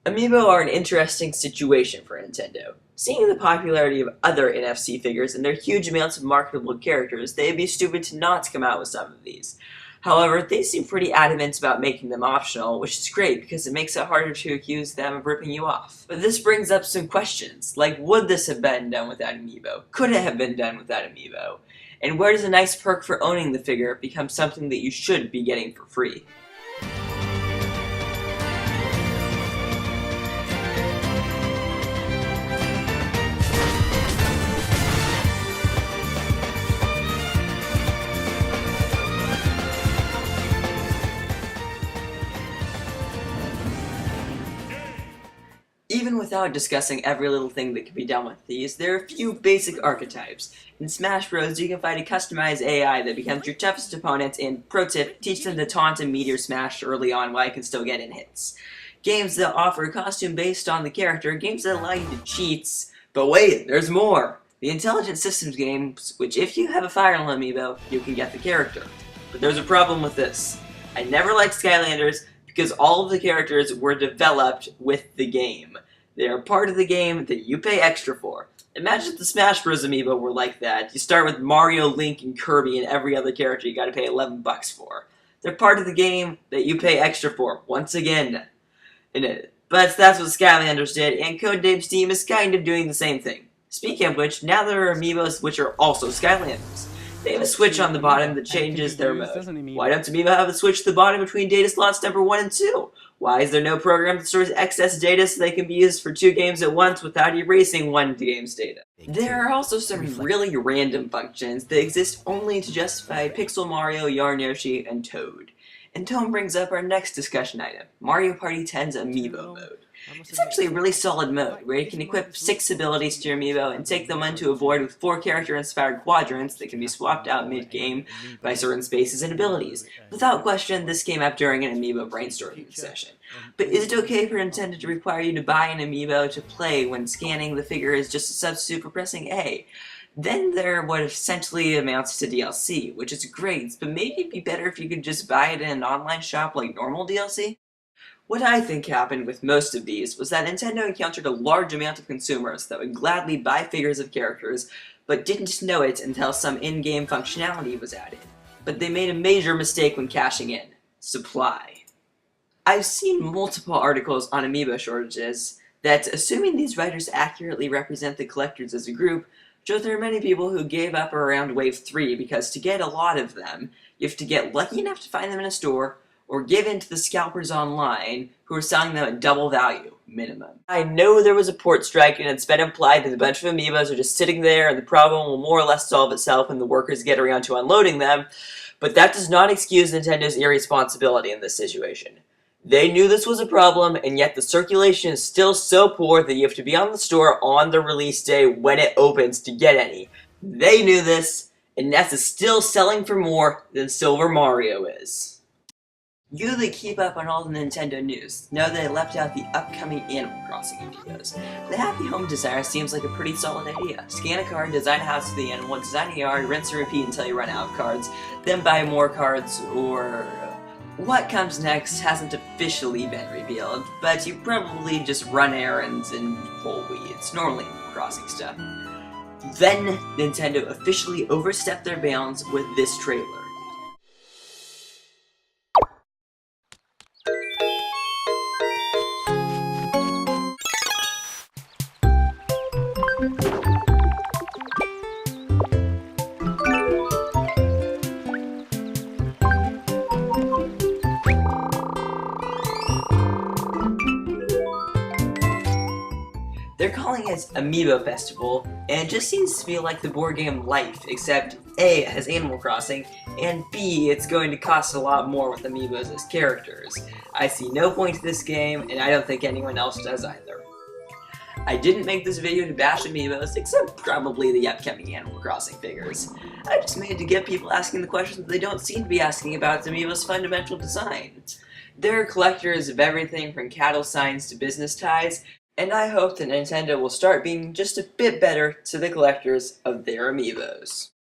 Amiibo are an interesting situation for Nintendo. Seeing the popularity of other NFC figures and their huge amounts of marketable characters, they'd be stupid to not come out with some of these. However, they seem pretty adamant about making them optional, which is great because it makes it harder to accuse them of ripping you off. But this brings up some questions, like would this have been done without Amiibo? Could it have been done without Amiibo? And where does a nice perk for owning the figure become something that you should be getting for free? Even without discussing every little thing that can be done with these, there are a few basic archetypes. In Smash Bros, you can fight a customized AI that becomes your toughest opponent, and pro tip, teach them to taunt and meteor smash early on while you can still get in hits. Games that offer a costume based on the character, games that allow you to cheat, but wait, there's more! The Intelligent Systems games, which if you have a Fire Emblem amiibo, you can get the character. But there's a problem with this. I never liked Skylanders because all of the characters were developed with the game. They are part of the game that you pay extra for. Imagine if the Smash Bros. Amiibo were like that. You start with Mario, Link, and Kirby, and every other character you gotta pay $11 for. They're part of the game that you pay extra for, once again. But that's what Skylanders did, and Codename Steam is kind of doing the same thing. Speaking of which, now there are amiibos which are also Skylanders. They have a switch on the bottom that changes their mode. Why don't Amiibo have a switch to the bottom between data slots number 1 and 2? Why is there no program that stores excess data so they can be used for 2 games at once without erasing one game's data? There are also some really random functions that exist only to justify Pixel Mario, Yarn Yoshi, and Toad. And Tone brings up our next discussion item, Mario Party 10's Amiibo mode. It's actually a really solid mode, where you can equip 6 abilities to your amiibo and take them onto a board with 4 character-inspired quadrants that can be swapped out mid-game by certain spaces and abilities. Without question, this came up during an amiibo brainstorming session. But is it okay for Nintendo to require you to buy an amiibo to play when scanning the figure is just a substitute for pressing A? Then there what essentially amounts to DLC, which is great, but maybe it'd be better if you could just buy it in an online shop like normal DLC? What I think happened with most of these was that Nintendo encountered a large amount of consumers that would gladly buy figures of characters, but didn't know it until some in-game functionality was added. But they made a major mistake when cashing in: supply. I've seen multiple articles on amiibo shortages that, assuming these writers accurately represent the collectors as a group, show there are many people who gave up around Wave 3 because to get a lot of them, you have to get lucky enough to find them in a store, or give in to the scalpers online who are selling them at double value, minimum. I know there was a port strike and it's been implied that a bunch of amiibos are just sitting there and the problem will more or less solve itself when the workers get around to unloading them, but that does not excuse Nintendo's irresponsibility in this situation. They knew this was a problem, and yet the circulation is still so poor that you have to be on the store on the release day when it opens to get any. They knew this, and NES is still selling for more than Silver Mario is. You that keep up on all the Nintendo news know that they left out the upcoming Animal Crossing amiibos. The Happy Home Designer seems like a pretty solid idea. Scan a card, design a house for the animal, design a yard, rinse and repeat until you run out of cards, then buy more cards, or... What comes next hasn't officially been revealed, but you probably just run errands and pull weeds, normally Animal Crossing stuff. Then Nintendo officially overstepped their bounds with this trailer. They're calling it Amiibo Festival, and it just seems to be like the board game Life, except A, it has Animal Crossing, and B, it's going to cost a lot more with amiibos as characters. I see no point to this game, and I don't think anyone else does either. I didn't make this video to bash amiibos, except probably the upcoming Animal Crossing figures. I just made it to get people asking the questions that they don't seem to be asking about amiibo's fundamental design. There are collectors of everything from cattle signs to business ties, and I hope that Nintendo will start being just a bit better to the collectors of their amiibos.